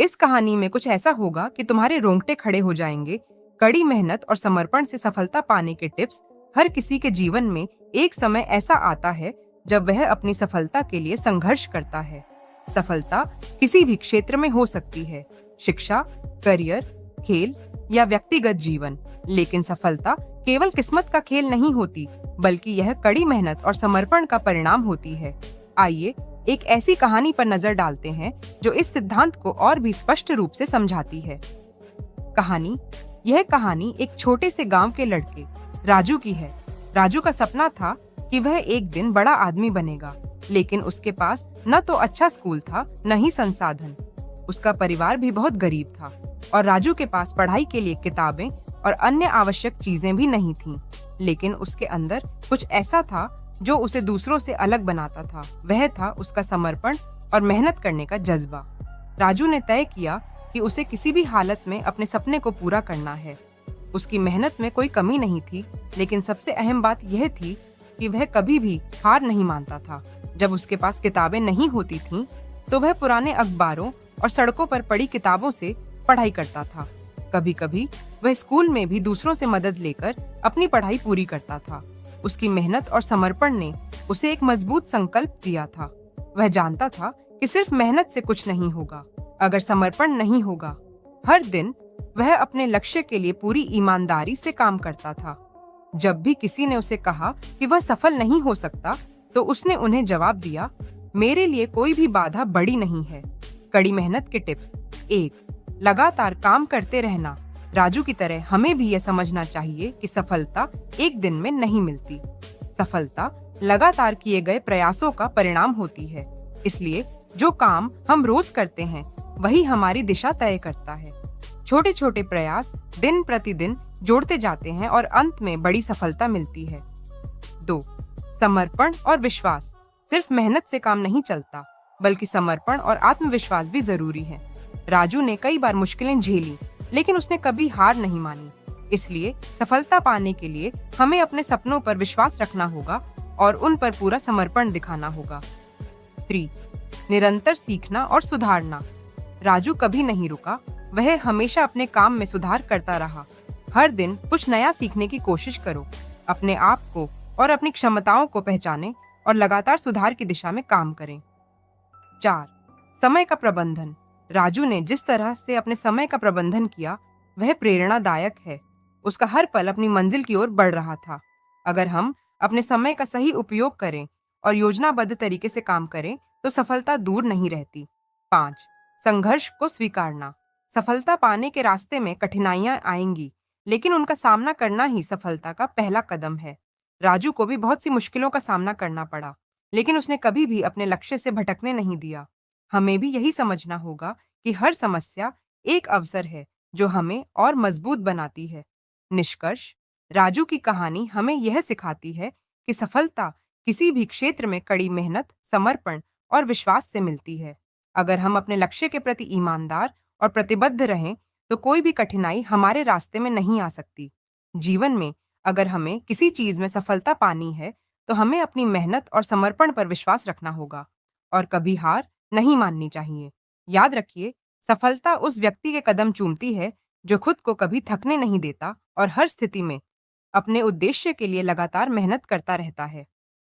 इस कहानी में कुछ ऐसा होगा कि तुम्हारे रोंगटे खड़े हो जाएंगे। कड़ी मेहनत और समर्पण से सफलता पाने के टिप्स। हर किसी के जीवन में एक समय ऐसा आता है जब वह अपनी सफलता के लिए संघर्ष करता है। सफलता किसी भी क्षेत्र में हो सकती है, शिक्षा, करियर, खेल या व्यक्तिगत जीवन। लेकिन सफलता केवल किस्मत का खेल नहीं होती, बल्कि यह कड़ी मेहनत और समर्पण का परिणाम होती है। आइए एक ऐसी कहानी पर नजर डालते हैं जो इस सिद्धांत को और भी स्पष्ट रूप से समझाती है। कहानी। यह कहानी एक छोटे से गांव के लड़के राजू की है। राजू का सपना था कि वह एक दिन बड़ा आदमी बनेगा, लेकिन उसके पास न तो अच्छा स्कूल था, न ही संसाधन। उसका परिवार भी बहुत गरीब था और राजू के पास पढ़ाई के लिए किताबें और अन्य आवश्यक चीजें भी नहीं थीं। लेकिन उसके अंदर कुछ ऐसा था जो उसे दूसरों से अलग बनाता था। वह था उसका समर्पण और मेहनत करने का जज्बा। राजू ने तय किया कि उसे किसी भी हालत में अपने सपने को पूरा करना है। उसकी मेहनत में कोई कमी नहीं थी, लेकिन सबसे अहम बात यह थी कि वह कभी भी हार नहीं मानता था। जब उसके पास किताबें नहीं होती थीं, तो वह पुराने अखबारों और सड़कों पर पड़ी किताबों से पढ़ाई करता था। कभी कभी वह स्कूल में भी दूसरों से मदद लेकर अपनी पढ़ाई पूरी करता था। उसकी मेहनत और समर्पण ने उसे एक मजबूत संकल्प दिया था। वह जानता था कि सिर्फ मेहनत से कुछ नहीं होगा, अगर समर्पण नहीं होगा। हर दिन वह अपने लक्ष्य के लिए पूरी ईमानदारी से काम करता था। जब भी किसी ने उसे कहा कि वह सफल नहीं हो सकता, तो उसने उन्हें जवाब दिया, मेरे लिए कोई भी बाधा बड़ी नहीं है। कड़ी मेहनत के टिप्स। 1, लगातार काम करते रहना। राजू की तरह हमें भी यह समझना चाहिए कि सफलता एक दिन में नहीं मिलती। सफलता लगातार किए गए प्रयासों का परिणाम होती है। इसलिए जो काम हम रोज करते हैं, वही हमारी दिशा तय करता है। छोटे छोटे प्रयास दिन प्रतिदिन जोड़ते जाते हैं और अंत में बड़ी सफलता मिलती है। 2, समर्पण और विश्वास। सिर्फ मेहनत से काम नहीं चलता, बल्कि समर्पण और आत्मविश्वास भी जरूरी है। राजू ने कई बार मुश्किलें झेली, लेकिन उसने कभी हार नहीं मानी। इसलिए सफलता पाने के लिए हमें अपने सपनों पर विश्वास रखना होगा और उन पर पूरा समर्पण दिखाना होगा। 3, निरंतर सीखना और सुधारना। राजू कभी नहीं रुका, वह हमेशा अपने काम में सुधार करता रहा। हर दिन कुछ नया सीखने की कोशिश करो। अपने आप को और अपनी क्षमताओं को पहचानें और लगातार सुधार की दिशा में काम करें। 4, समय का प्रबंधन। राजू ने जिस तरह से अपने समय का प्रबंधन किया, वह प्रेरणादायक है। उसका हर पल अपनी मंजिल की ओर बढ़ रहा था। अगर हम अपने समय का सही उपयोग करें और योजनाबद्ध तरीके से काम करें, तो सफलता दूर नहीं रहती। 5, संघर्ष को स्वीकारना। सफलता पाने के रास्ते में कठिनाइयां आएंगी, लेकिन उनका सामना करना ही सफलता का पहला कदम है। राजू को भी बहुत सी मुश्किलों का सामना करना पड़ा, लेकिन उसने कभी भी अपने लक्ष्य से भटकने नहीं दिया। हमें भी यही समझना होगा कि हर समस्या एक अवसर है जो हमें और मजबूत बनाती है। निष्कर्ष। राजू की कहानी हमें यह सिखाती है कि सफलता किसी भी क्षेत्र में कड़ी मेहनत, समर्पण और विश्वास से मिलती है। अगर हम अपने लक्ष्य के प्रति ईमानदार और प्रतिबद्ध रहें, तो कोई भी कठिनाई हमारे रास्ते में नहीं आ सकती। जीवन में अगर हमें किसी चीज में सफलता पानी है, तो हमें अपनी मेहनत और समर्पण पर विश्वास रखना होगा और कभी हार नहीं माननी चाहिए। याद रखिए, सफलता उस व्यक्ति के कदम चूमती है जो खुद को कभी थकने नहीं देता और हर स्थिति में अपने उद्देश्य के लिए लगातार मेहनत करता रहता है।